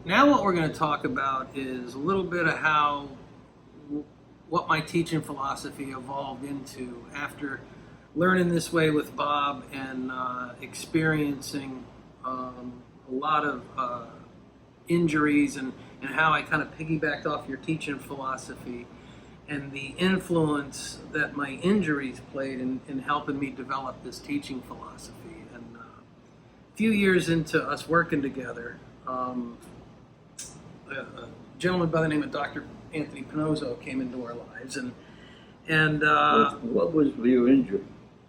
now what we're going to talk about is a little bit of what my teaching philosophy evolved into after learning this way with Bob and experiencing a lot of injuries and how I kind of piggybacked off your teaching philosophy and the influence that my injuries played in helping me develop this teaching philosophy. And a few years into us working together, a gentleman by the name of Dr. Anthony Pinozzo came into our lives, and what was your injury?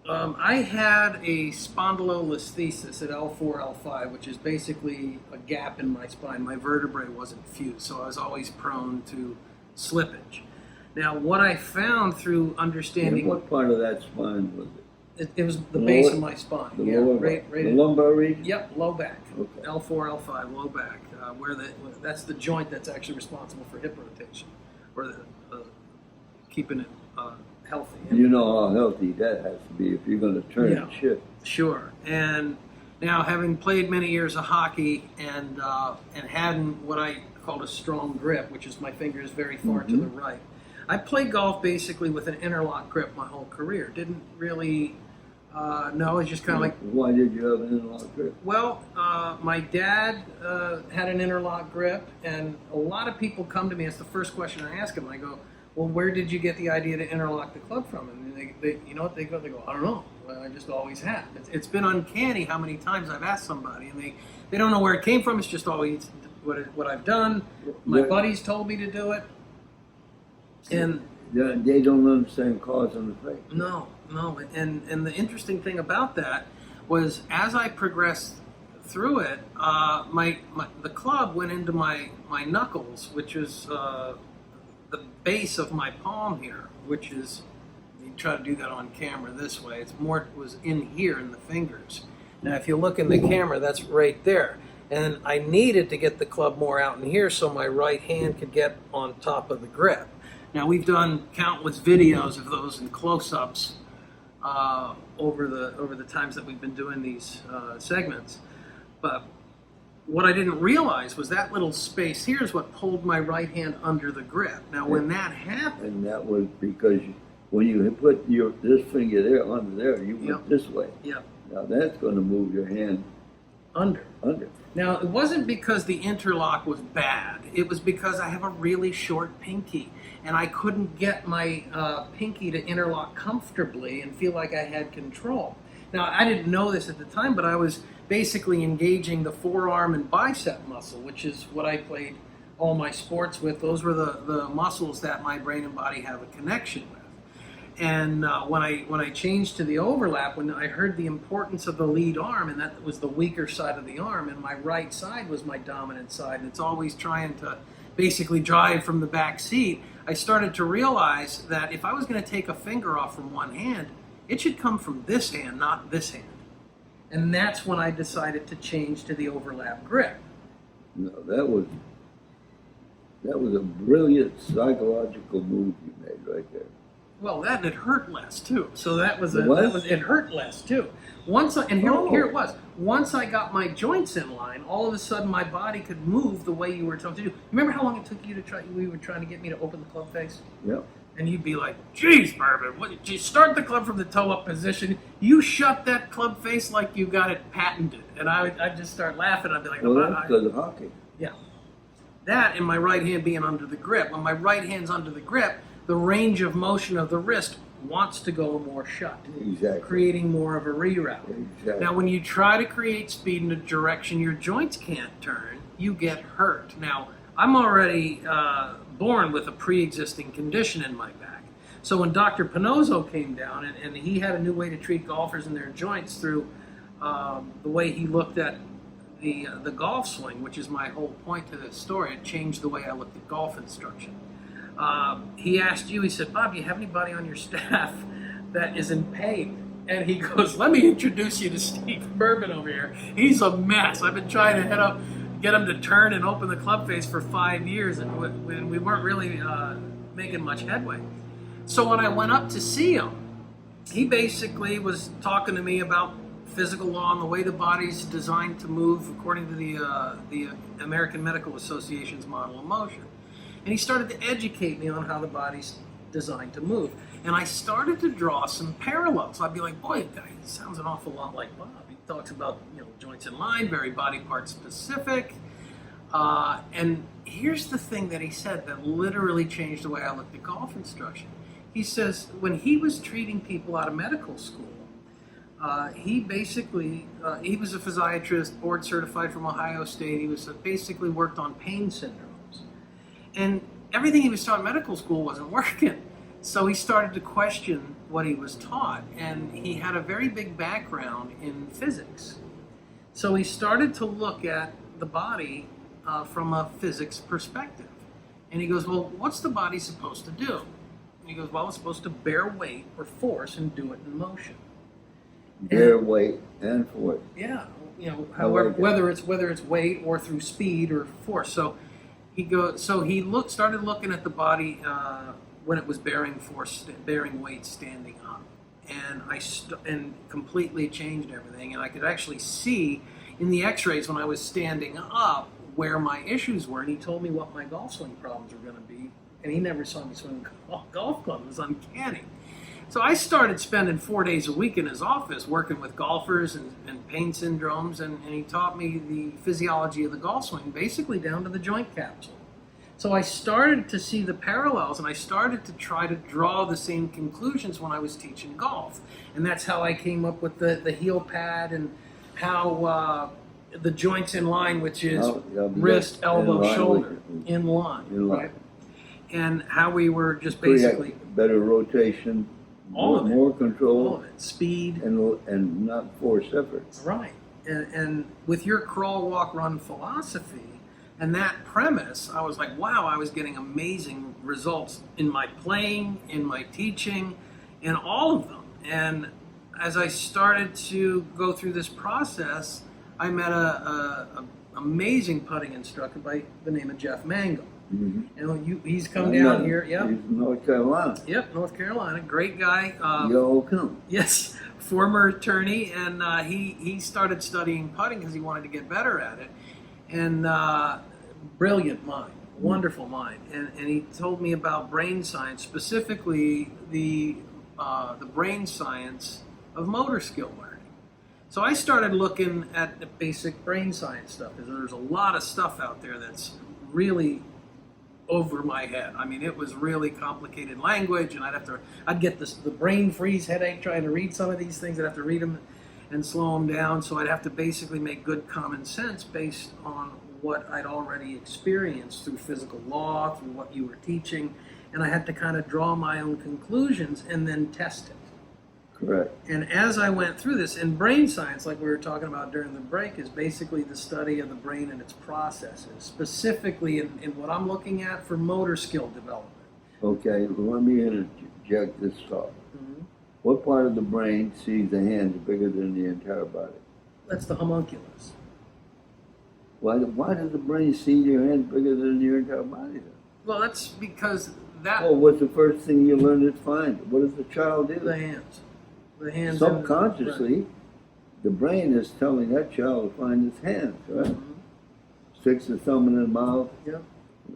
I had a spondylolisthesis at L4, L5, which is basically a gap in my spine. My vertebrae wasn't fused, so I was always prone to slippage. Now, what I found through understanding... And what part of that spine was it? It was the base of my spine. The lower, right the lumbar region? Yep, low back. Okay. L4, L5, low back, that's the joint that's actually responsible for hip rotation, or keeping it healthy. You know how healthy that has to be if you're going to turn and shift. Sure. And now, having played many years of hockey and having what I called a strong grip, which is my fingers very far to the right, I played golf basically with an interlock grip my whole career. Didn't really know. It's just kind of like... Why did you have an interlock grip? Well, my dad had an interlock grip, and a lot of people come to me. It's the first question I ask them. I go, well, where did you get the idea to interlock the club from? And they you know what they go? They go, I don't know. I just always have. It's been uncanny how many times I've asked somebody, and they don't know where it came from. It's just always what I've done. My buddies told me to do it. And they don't understand cause and effect. No. And the interesting thing about that was, as I progressed through it, the club went into my knuckles, which is the base of my palm here, which is, you try to do that on camera this way. It was in here in the fingers. Now, if you look in the camera, that's right there. And I needed to get the club more out in here so my right hand could get on top of the grip. Now, we've done countless videos of those in close-ups over the times that we've been doing these segments. But what I didn't realize was that little space here is what pulled my right hand under the grip. Now, when that happened... And that was because when you put this finger there under there, you went this way. Yep. Now, that's going to move your hand under. Under. Now, it wasn't because the interlock was bad. It was because I have a really short pinky, and I couldn't get my pinky to interlock comfortably and feel like I had control. Now, I didn't know this at the time, but I was basically engaging the forearm and bicep muscle, which is what I played all my sports with. Those were the muscles that my brain and body have a connection with. And when I changed to the overlap, when I heard the importance of the lead arm, and that was the weaker side of the arm, and my right side was my dominant side, and it's always trying to basically drive from the back seat, I started to realize that if I was going to take a finger off from one hand, it should come from this hand, not this hand. And that's when I decided to change to the overlap grip. No, that was a brilliant psychological move you made right there. Well, that and it hurt less too. So it hurt less too. Here it was. Once I got my joints in line, all of a sudden my body could move the way you were told to do. Remember how long it took you to try? We were trying to get me to open the club face. Yep. And you'd be like, "Geez, Bourbon, what did you start the club from the toe up position? You shut that club face like you got it patented." And I'd just start laughing. I'd be like, "Well, that's because of hockey." Yeah. That and my right hand being under the grip. When my right hand's under the grip, the range of motion of the wrist wants to go more shut, exactly, creating more of a reroute. Exactly. Now, when you try to create speed in a direction your joints can't turn, you get hurt. Now, I'm already born with a pre-existing condition in my back. So when Dr. Pinozzo came down, and he had a new way to treat golfers and their joints through the way he looked at the golf swing, which is my whole point to this story. It changed the way I looked at golf instruction. He asked you, he said, "Bob, do you have anybody on your staff that is in pain?" And he goes, "Let me introduce you to Steve Bourbon over here. He's a mess. I've been trying to get him to turn and open the club face for 5 years, and we weren't really making much headway." So when I went up to see him, he basically was talking to me about physical law and the way the body's designed to move according to the American Medical Association's model of motion. And he started to educate me on how the body's designed to move. And I started to draw some parallels. I'd be like, boy, guy, he sounds an awful lot like Bob. He talks about, joints in line, very body part specific. And here's the thing that he said that literally changed the way I looked at golf instruction. He says when he was treating people out of medical school, he basically, he was a physiatrist, board certified from Ohio State. He was basically worked on pain syndromes. And everything he was taught in medical school wasn't working. So he started to question what he was taught. And he had a very big background in physics. So he started to look at the body from a physics perspective. And he goes, well, what's the body supposed to do? And he goes, well, it's supposed to bear weight or force and do it in motion. Bear weight and force. Yeah, however, whether it's weight or through speed or force. So he started looking at the body when it was bearing weight standing up, and and completely changed everything. And I could actually see in the X-rays when I was standing up where my issues were. And he told me what my golf swing problems were going to be. And he never saw me swing a golf club. It was uncanny. So I started spending 4 days a week in his office working with golfers and pain syndromes, and he taught me the physiology of the golf swing, basically down to the joint capsule. So I started to see the parallels, and I started to try to draw the same conclusions when I was teaching golf. And that's how I came up with the heel pad and how the joints in line, which is wrist, elbow, shoulder, in line. Right? And how we were just basically... Better rotation. All of it. More control. All of it. Speed. And not force effort. Right. And with your crawl, walk, run philosophy and that premise, I was like, wow, I was getting amazing results in my playing, in my teaching, in all of them. And as I started to go through this process, I met a amazing putting instructor by the name of Jeff Mangle. Mm-hmm. And he's come down here. Yep. He's from North Carolina. Yep, North Carolina. Great guy. Yes, former attorney, and he started studying putting because he wanted to get better at it. And brilliant mind, wonderful mind. And he told me about brain science, specifically the brain science of motor skill learning. So I started looking at the basic brain science stuff because there's a lot of stuff out there that's really over my head. I mean, it was really complicated language, and I'd get the brain freeze headache trying to read some of these things. I'd have to read them and slow them down, so I'd have to basically make good common sense based on what I'd already experienced through physical law, through what you were teaching, and I had to kind of draw my own conclusions and then test it. Correct. And as I went through this, and brain science, like we were talking about during the break, is basically the study of the brain and its processes, specifically in what I'm looking at for motor skill development. Okay, let me interject this thought. Mm-hmm. What part of the brain sees the hands bigger than the entire body? That's the homunculus. Why does the brain see your hands bigger than your entire body then? Well, that's because that... Oh, what's the first thing you learn to find? What does the child do? The hands. The hands. Subconsciously, the brain is telling that child to find his hands, right? Mm-hmm. Sticks the thumb in the mouth. Yep.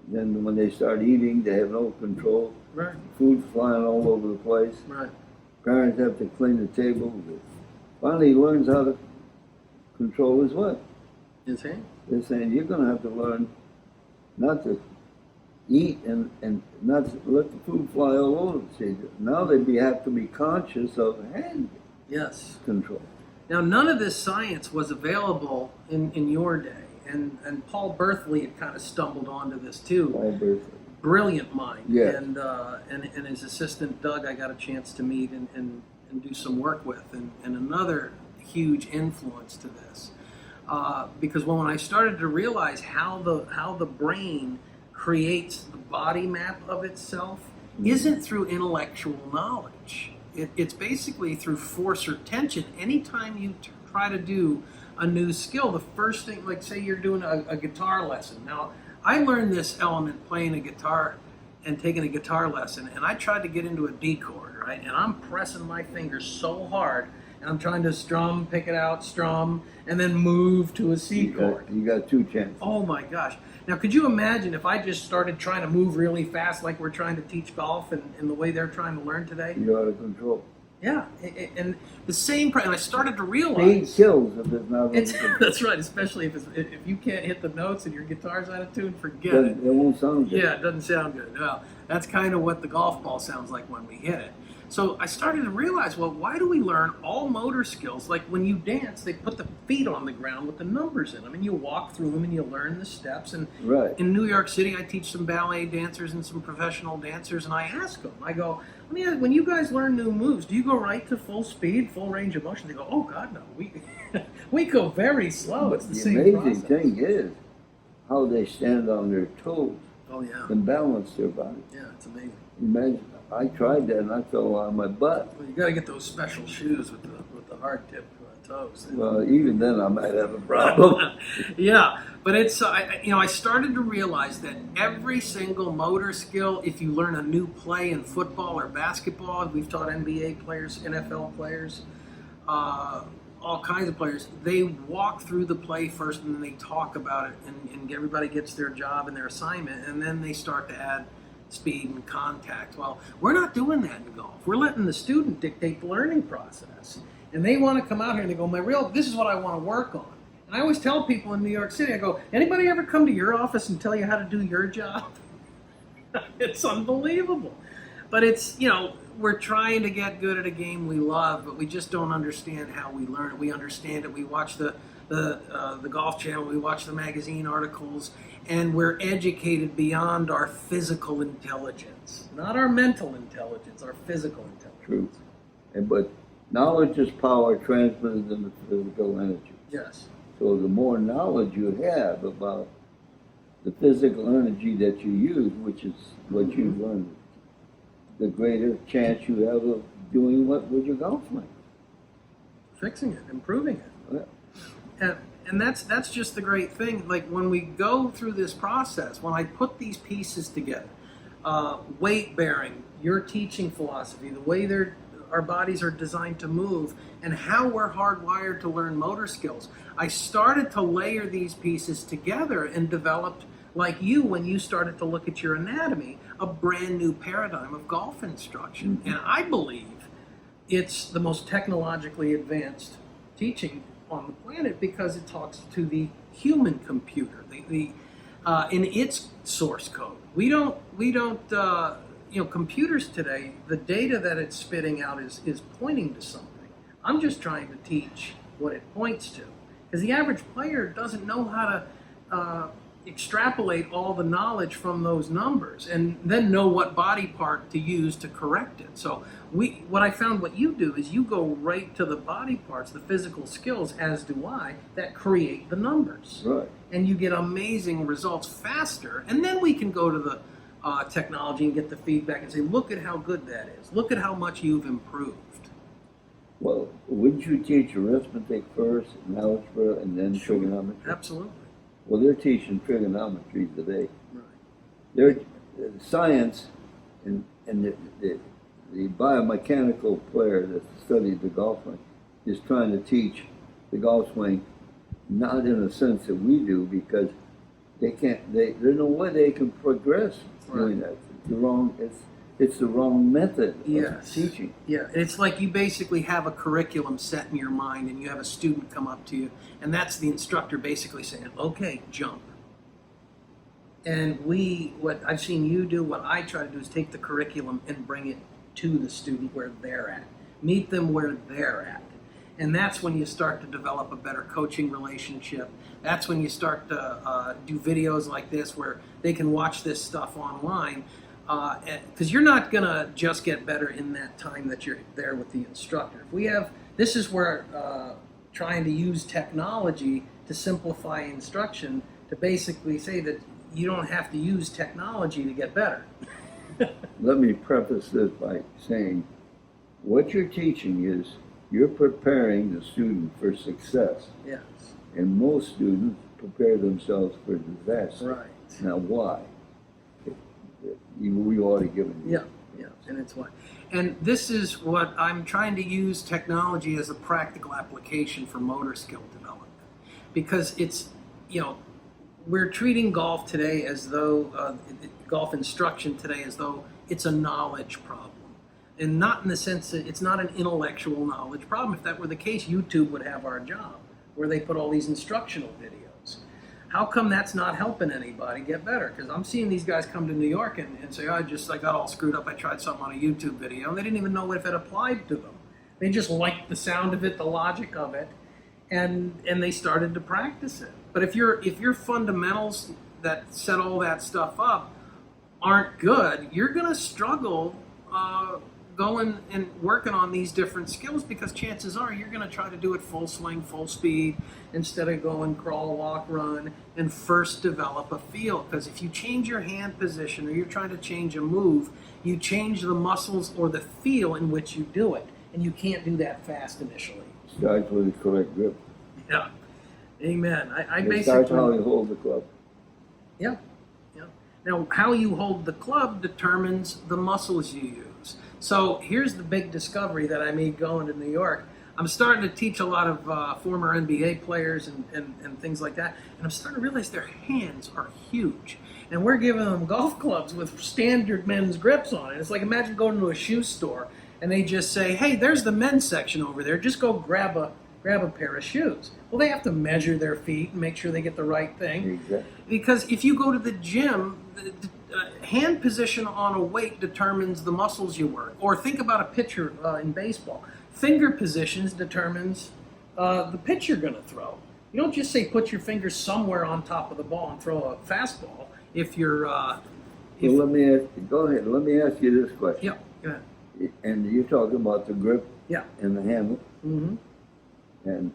Then when they start eating, they have no control. Right. Food's flying all over the place. Right. Parents have to clean the table. Finally, he learns how to control his what? His hand. They're saying you're going to have to learn not to eat and not to let the food fly all over the place. Now they have to be conscious of hand control. Now, none of this science was available in your day, and Paul Berthley had kind of stumbled onto this too. Paul Berthley. Brilliant mind. Yes. And his assistant Doug I got a chance to meet and do some work with, and another huge influence to this. Because when I started to realize how the brain creates the body map of itself isn't through intellectual knowledge. It's basically through force or tension. Anytime you try to do a new skill, the first thing, like say you're doing a guitar lesson. Now, I learned this element playing a guitar and taking a guitar lesson, and I tried to get into a D chord, right? And I'm pressing my fingers so hard and I'm trying to strum, pick it out, strum, and then move to a C chord. You got two chances. Oh my gosh. Now, could you imagine if I just started trying to move really fast like we're trying to teach golf and the way they're trying to learn today? You're out of control. Yeah, and the same, and I started to realize. Speed kills if it's not It's, that's right, especially if you can't hit the notes and your guitar's out of tune, forget it. It won't sound good. Yeah, it doesn't sound good. Well, that's kind of what the golf ball sounds like when we hit it. So I started to realize, well, why do we learn all motor skills? Like when you dance, they put the feet on the ground with the numbers in them, and you walk through them and you learn the steps. And Right. in New York City, I teach some ballet dancers and some professional dancers, and I ask them, I go, when you guys learn new moves, do you go right to full speed, full range of motion? They go, oh God, no, we go very slow. It's the same amazing process. thing is how they stand on their toes Oh yeah, and balance their body. yeah, it's amazing. Imagine, I tried that and I fell on my butt. Well, you got to get those special shoes with the hard tip toes. Well, even then I might have a problem. Yeah, but it's I started to realize that every single motor skill, if you learn a new play in football or basketball, we've taught NBA players, NFL players, all kinds of players, they walk through the play first and then they talk about it, and everybody gets their job and their assignment, and then they start to add speed and contact. Well, we're not doing that in golf. We're letting the student dictate the learning process. And they want to come out here and they go, this is what I want to work on. And I always tell people in New York City, I go, anybody ever come to your office and tell you how to do your job? It's unbelievable. But it's, we're trying to get good at a game we love, but we just don't understand how we learn it. We understand it. We watch the Golf Channel, we watch the magazine articles, and we're educated beyond our physical intelligence. Not our mental intelligence, our physical intelligence. True. But knowledge is power transmitted in the physical energy. Yes. So the more knowledge you have about the physical energy that you use, which is what you learn, the greater chance you have of doing what with your golf swing. Fixing it, improving it. Yeah. And that's just the great thing. Like when we go through this process, when I put these pieces together, weight bearing, your teaching philosophy, the way our bodies are designed to move, and how we're hardwired to learn motor skills, I started to layer these pieces together and developed, like you, when you started to look at your anatomy, a brand new paradigm of golf instruction. Mm-hmm. And I believe it's the most technologically advanced teaching on the planet because it talks to the human computer, in its source code. We don't. Computers today, the data that it's spitting out is pointing to something. I'm just trying to teach what it points to, because the average player doesn't know how to extrapolate all the knowledge from those numbers and then know what body part to use to correct it. So what I found what you do is you go right to the body parts, the physical skills, as do I, that create the numbers. Right. And you get amazing results faster, and then we can go to the technology and get the feedback and say, look at how good that is. Look at how much you've improved. Well, wouldn't you teach arithmetic first, and algebra, and then trigonometry? Absolutely. Well, they're teaching trigonometry today. Right. They're science and the biomechanical player that studied the golf swing is trying to teach the golf swing, not in a sense that we do, because there's no way they can progress doing that. It's the wrong method of teaching. Yeah, it's like you basically have a curriculum set in your mind and you have a student come up to you, and that's the instructor basically saying, okay, jump. And what I've seen you do, what I try to do is take the curriculum and bring it to the student where they're at. Meet them where they're at. And that's when you start to develop a better coaching relationship. That's when you start to do videos like this where they can watch this stuff online. Because you're not going to just get better in that time that you're there with the instructor. This is where trying to use technology to simplify instruction to basically say that you don't have to use technology to get better. Let me preface this by saying what you're teaching is you're preparing the student for success. Yes. And most students prepare themselves for disaster. Right. Now, why? We already given you Yeah, and it's what, and this is what I'm trying to use technology as a practical application for motor skill development, because it's, you know, we're treating golf today as though golf instruction today as though it's a knowledge problem, and not in the sense that it's not an intellectual knowledge problem. If that were the case, YouTube would have our job, where they put all these instructional videos. How come that's not helping anybody get better? Because I'm seeing these guys come to New York and say, oh, I got all screwed up. I tried something on a YouTube video, and they didn't even know if it applied to them. They just liked the sound of it, the logic of it, and they started to practice it. But if your fundamentals that set all that stuff up aren't good, you're going to struggle going and working on these different skills, because chances are you're going to try to do it full swing, full speed, instead of going crawl, walk, run, and first develop a feel. Because if you change your hand position or you're trying to change a move, you change the muscles or the feel in which you do it, and you can't do that fast initially. Starts with the correct grip. Yeah, amen. I It basically starts how you hold the club. Yeah, yeah. Now, how you hold the club determines the muscles you use. So here's the big discovery that I made going to New York. I'm starting to teach a lot of former NBA players and things like that, and I'm starting to realize their hands are huge. And we're giving them golf clubs with standard men's grips on it. It's like, imagine going to a shoe store and they just say, hey, there's the men's section over there. Just go grab a pair of shoes. Well, they have to measure their feet and make sure they get the right thing. Exactly. Because if you go to the gym, hand position on a weight determines the muscles you work. Or think about a pitcher in baseball. Finger positions determines the pitch you're going to throw. You don't just say put your fingers somewhere on top of the ball and throw a fastball. If you're... Well, go ahead. Let me ask you this question. Yeah, go ahead. And you're talking about the grip Yeah. and the handle. Mm-hmm. And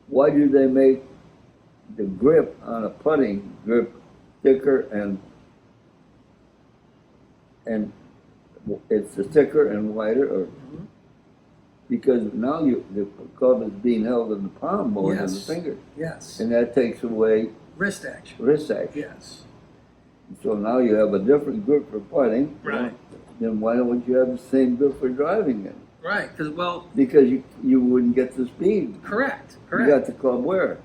why do they make the grip on a putting grip thicker and it's thicker and wider, or because now the club is being held in the palm more than the finger, Yes. and that takes away Wrist action. wrist action. Yes. So now you have a different grip for putting. Right. Then why don't you have the same grip for driving it? Right. Because you wouldn't get the speed. Correct. You got the club where?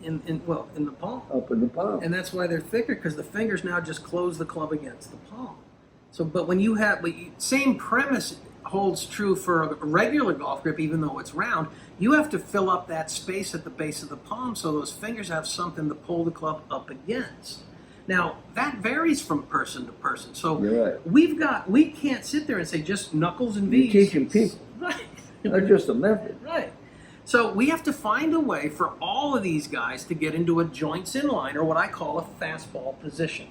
In the palm. Up in the palm. And that's why they're thicker, because the fingers now just close the club against the palm. So, but when you have, same premise holds true for a regular golf grip, even though it's round. You have to fill up that space at the base of the palm so those fingers have something to pull the club up against. Now, that varies from person to person. So You're right. we can't sit there and say just knuckles and V's. You're teaching people. Right. Not just a method. Right. So we have to find a way for all of these guys to get into a joints in line, or what I call a fastball position.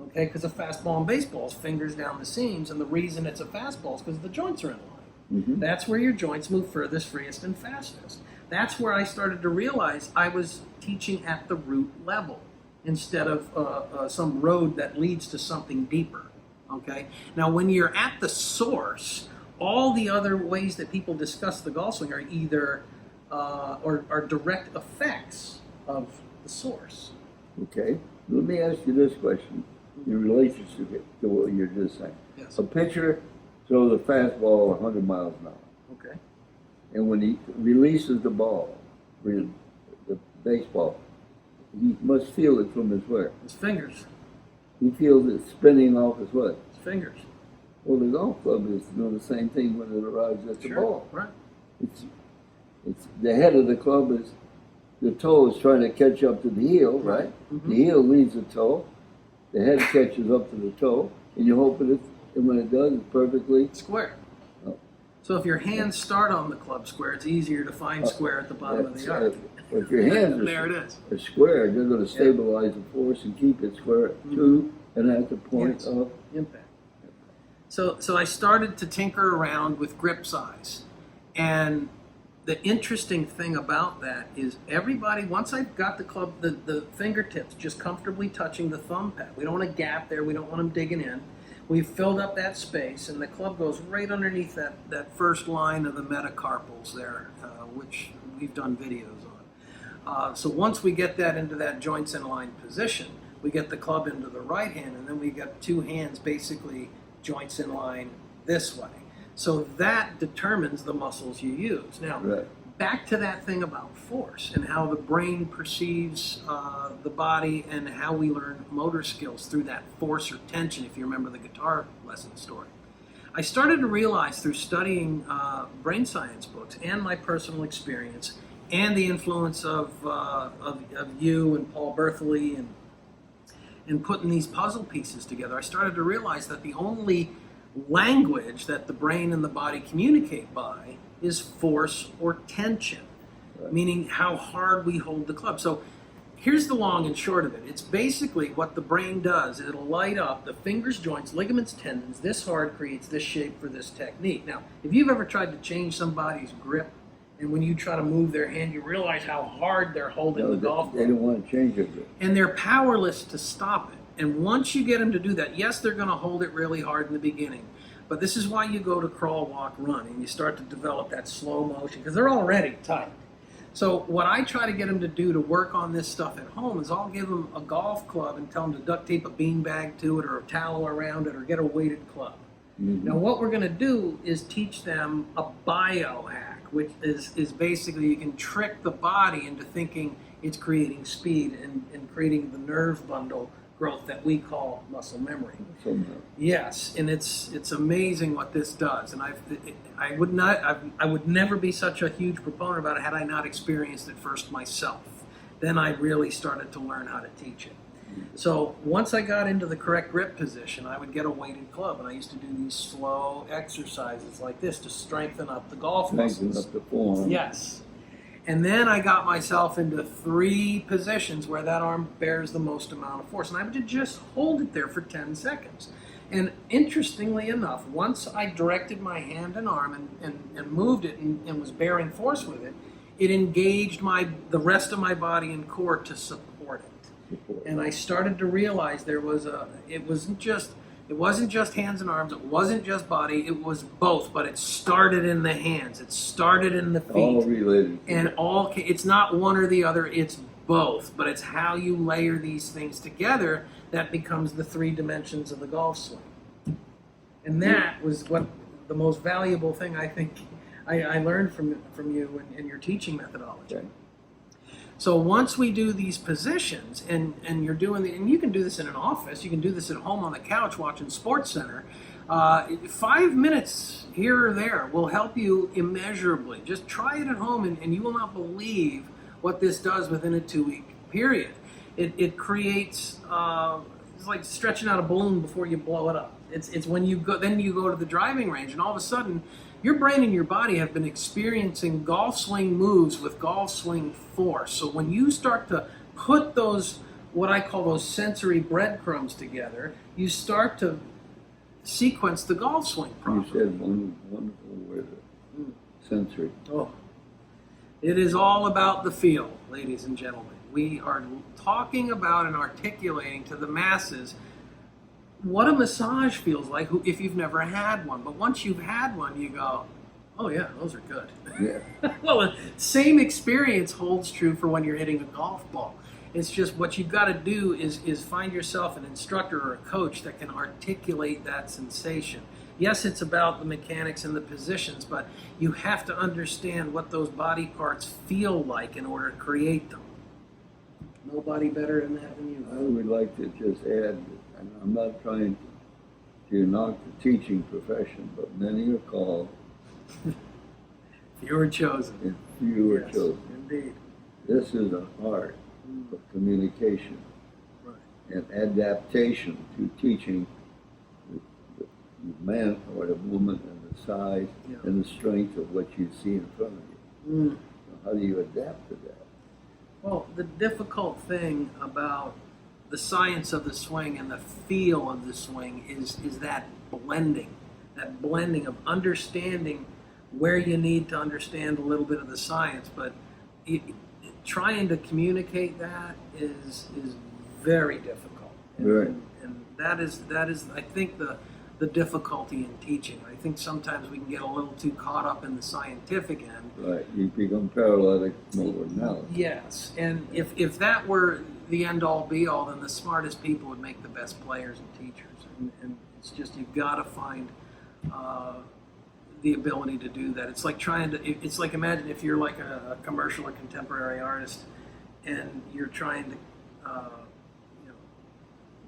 Okay, because a fastball in baseball is fingers down the seams, and the reason it's a fastball is because the joints are in line. Mm-hmm. That's where your joints move furthest, freest, and fastest. That's where I started to realize I was teaching at the root level instead of some road that leads to something deeper. Okay. Now, when you're at the source, all the other ways that people discuss the golf swing are either are direct effects of the source. Okay. Let me ask you this question in relationship to what you're just saying. Yes. A pitcher throws a fastball 100 miles an hour. Okay. And when he releases the ball, the baseball, he must feel it from his where? His fingers. He feels it spinning off his what? His fingers. Well, the golf club is doing the same thing when it arrives at the ball. Right. It's the head of the club is, the toe is trying to catch up to the heel, right? Mm-hmm. The heel leads the toe, the head catches up to the toe, and you hope and when it does, it's perfectly Square. Oh. So if your hands start on the club square, it's easier to find square at the bottom of the yard. If your hands There it is. are square, you're going to stabilize the force and keep it square to and at the point of impact. So I started to tinker around with grip size. And the interesting thing about that is everybody, once I've got the club, the fingertips just comfortably touching the thumb pad. We don't want a gap there. We don't want them digging in. We've filled up that space, and the club goes right underneath that first line of the metacarpals there, which we've done videos on. So once we get that into that joints in line position, we get the club into the right hand, and then we get two hands basically joints in line this way. So that determines the muscles you use. Now, Right. back to that thing about force and how the brain perceives the body and how we learn motor skills through that force or tension, if you remember the guitar lesson story. I started to realize through studying brain science books and my personal experience and the influence of you and Paul Bertholli and putting these puzzle pieces together, I started to realize that the only language that the brain and the body communicate by is force or tension, Right. meaning how hard we hold the club. So here's the long and short of it. It's basically what the brain does. It'll light up the fingers, joints, ligaments, tendons. This hard creates this shape for this technique. Now, if you've ever tried to change somebody's grip, and when you try to move their hand, you realize how hard they're holding the golf They club. don't want to change it. And they're powerless to stop it. And once you get them to do that, yes, they're going to hold it really hard in the beginning. But this is why you go to crawl, walk, run, and you start to develop that slow motion, because they're already tight. So what I try to get them to do to work on this stuff at home is I'll give them a golf club and tell them to duct tape a beanbag to it or a towel around it or get a weighted club. Mhm. Now what we're going to do is teach them a biohack, which is basically you can trick the body into thinking it's creating speed and creating the nerve bundle growth that we call muscle memory. Somehow. Yes, and it's amazing what this does, and I would never be such a huge proponent about it had I not experienced it first myself. Then I really started to learn how to teach it. So once I got into the correct grip position, I would get a weighted club, and I used to do these slow exercises like this to strengthen up the golf Strengthen muscles. up the form. Yes. And then I got myself into 3 positions where that arm bears the most amount of force. And I would just hold it there for 10 seconds. And interestingly enough, once I directed my hand and arm and moved it and was bearing force with it, it engaged the rest of my body and core to support it. And I started to realize it wasn't just hands and arms, it wasn't just body, it was both, but it started in the hands, it started in the feet. All related. And it's not one or the other, it's both, but it's how you layer these things together that becomes the 3 dimensions of the golf swing. And that was what the most valuable thing I think I learned from you and your teaching methodology. Okay. So once we do these positions, and you're doing and you can do this in an office, you can do this at home on the couch watching SportsCenter. 5 minutes here or there will help you immeasurably. Just try it at home, and you will not believe what this does within a 2-week period. It creates it's like stretching out a balloon before you blow it up. It's when you go to the driving range, and all of a sudden your brain and your body have been experiencing golf swing moves with golf swing force. So when you start to put those, what I call those sensory breadcrumbs together, you start to sequence the golf swing You properly. said one wonderful word, sensory. Oh, it is all about the feel, ladies and gentlemen. We are talking about and articulating to the masses what a massage feels like if you've never had one. But once you've had one, you go, oh yeah, those are good. Yeah. Well, the same experience holds true for when you're hitting a golf ball. It's just what you've got to do is find yourself an instructor or a coach that can articulate that sensation. Yes, it's about the mechanics and the positions, but you have to understand what those body parts feel like in order to create them. Nobody better than that than you. I would like to just add, and I'm not trying to knock the teaching profession, but many are called, You were chosen. and few are Yes, chosen. indeed. This is an art of communication Right. and adaptation to teaching the man or the woman and the size Yeah. and the strength of what you see in front of you. Mm. How do you adapt to that? Well, the difficult thing about the science of the swing and the feel of the swing is that blending of understanding where you need to understand a little bit of the science, but trying to communicate that is very difficult. Right. And that is I think the difficulty in teaching. I think sometimes we can get a little too caught up in the scientific end. Right, you become paralytic over analysis. Yes, and if that were the end all be all, then the smartest people would make the best players and teachers. And It's just you've got to find the ability to do that. It's like it's like imagine if you're like a commercial or contemporary artist and you're trying to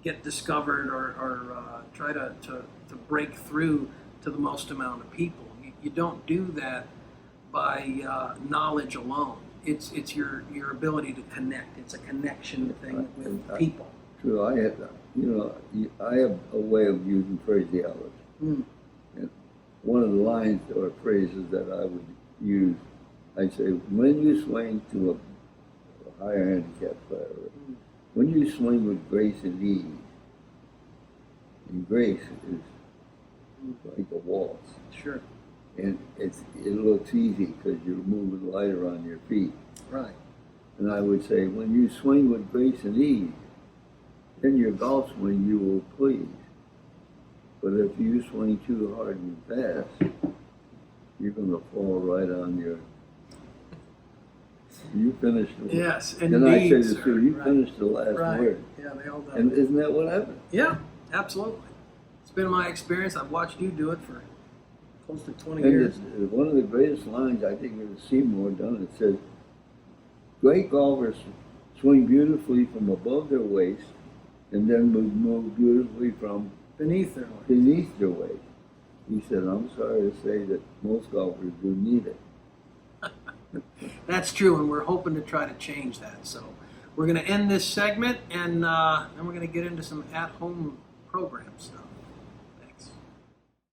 get discovered or try to break through to the most amount of people. You don't do that by knowledge alone. It's your ability to connect. It's a connection thing with people. True. I have a way of using phraseology. And one of the lines or phrases that I would use, I'd say, when you swing to a higher handicap player, when you swing with grace and ease, and grace is like a waltz. Sure. And it looks easy because you're moving lighter on your feet. Right. And I would say, when you swing with grace and ease, then your golf swing you will please. But if you swing too hard and fast, you're going to fall right on your. You finish the. Yes, indeed. And I say this sir. too. You Right. finish the last word. Yeah, they all do. And isn't that what happened? Yeah, absolutely. It's been my experience. I've watched you do it for close to 20 And years. one of the greatest lines I think it was Seymour done. It says, "Great golfers swing beautifully from above their waist, and then move beautifully from Beneath their waist. beneath their waist." He said, "I'm sorry to say that most golfers do need it." That's true, and we're hoping to try to change that. So we're going to end this segment, and then we're going to get into some at-home program stuff.